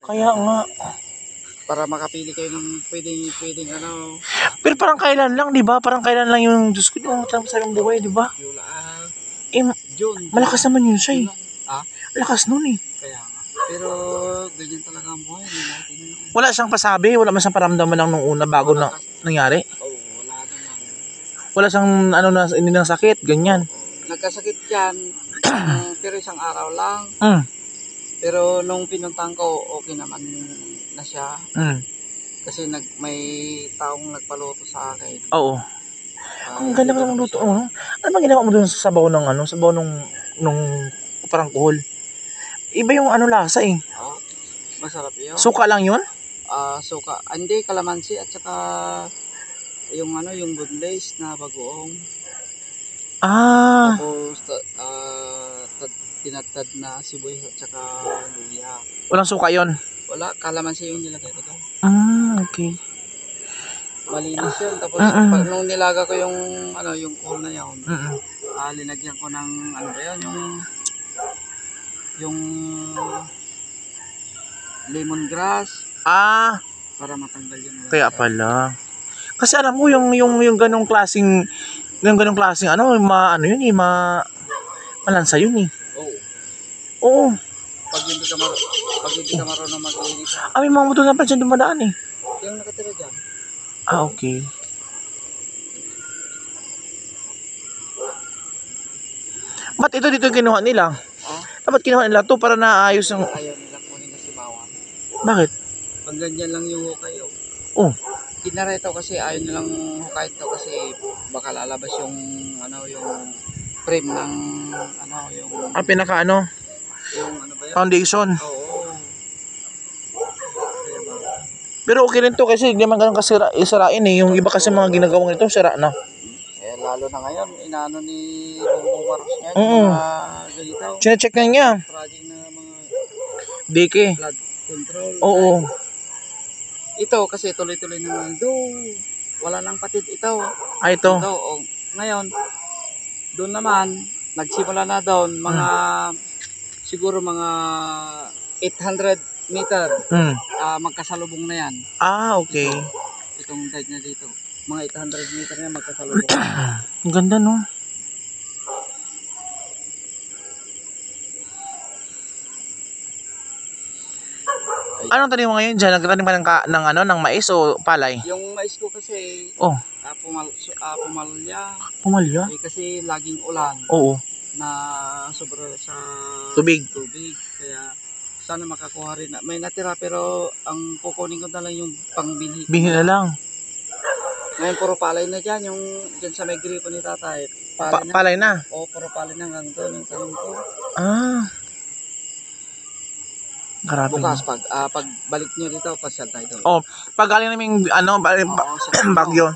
Kaya nga. Para makapili kayo ng pwedeng ano. Pero parang kailan lang, di ba? Parang kailan lang yung Diyos ko, yung masayang buhay, di ba? June. Malakas naman yun siya eh. Lakas nun eh. Kaya nga. Pero ganyan talaga ang buhay. Wala siyang pasabi, wala man siyang paramdaman lang nung una bago na nangyari. Oo, wala naman. Wala siyang ano na hindi ng sakit, ganyan. Nagkasakit yan, pero isang araw lang. Pero nung pinuntahan ko, okay naman na siya. Kasi may taong nagpaluto sa akin. Oo. Ang ganda ka naman luto. Ano bang ginawa mo doon sa sabaw ng ano? Sabaw nung parang kuhol. Iba yung ano lasa eh. Oh, masarap yun. Suka lang yun? Suka. Hindi, kalamansi at saka yung ano, yung boneless na bagoong. Tapos tinatad na sibuyas at saka luya. Walang suka yun? Wala, kalamansi yung nilagay ko doon. Okay. Malinis yun. Tapos nung nilaga ko yung ano, yung kuhol na yun, linagyan ko ng ano ba yun, yung lemongrass. Para matanggal yung lasa. Kaya pala. Kasi alam mo yung ganong klaseng ano, ano yun eh, malansa yun eh. Oo. Pag hindi ka marunong mag-inis. May mga motor na pa dyan dumadaan eh. Yung nakatira dyan. Okay. Ba't ito dito kinuha nila? Dapat kinuha nila to para naayos yung... Ayaw nila kunin kasi bawang. Bakit? Pag ganyan lang yung hukay. Kinarito kasi ayaw nilang hukay ito kasi baka lalabas yung ano, yung frame ng ano, yung... pinaka ano? Yung ano ba yun? Foundation. Oo. Pero okay rin to kasi hindi man ganun isarain eh. Yung iba kasi mga ginagawang ito, sira na. Lalo na ngayon, inaano ni Bongbong Marcos niya, mga ganito. Chine-check na niya. Project na mga Dike. flood control. Oo. Ito kasi tuloy-tuloy na wala nang patid ito. Ito. Ngayon, doon naman, nagsimula na doon, mga siguro mga 800 meter. Magkasalubong na yan. Okay. Itong side na dito. Mga 800 meter na magkasalubong. Ang ganda no? Anong tanim mo ngayon dyan? Nagtanim ka ng mais o palay? Yung mais ko kasi pumalya. Pumalya? Kasi laging ulan. Oo. Na sobra sa tubig. Kaya sana makakuha rin. May natira pero ang kukunin ko na lang yung pangbinhi. Binhi na lang. Ngayon puro palay na dyan. Yung dyan sa may gripo ni tatay. Palay na? Oo, puro palay na hanggang doon yung tanim ko. Grabe. Bukas pag balik nyo dito, pasyal tayo doon. Pag galing namin Bagyo.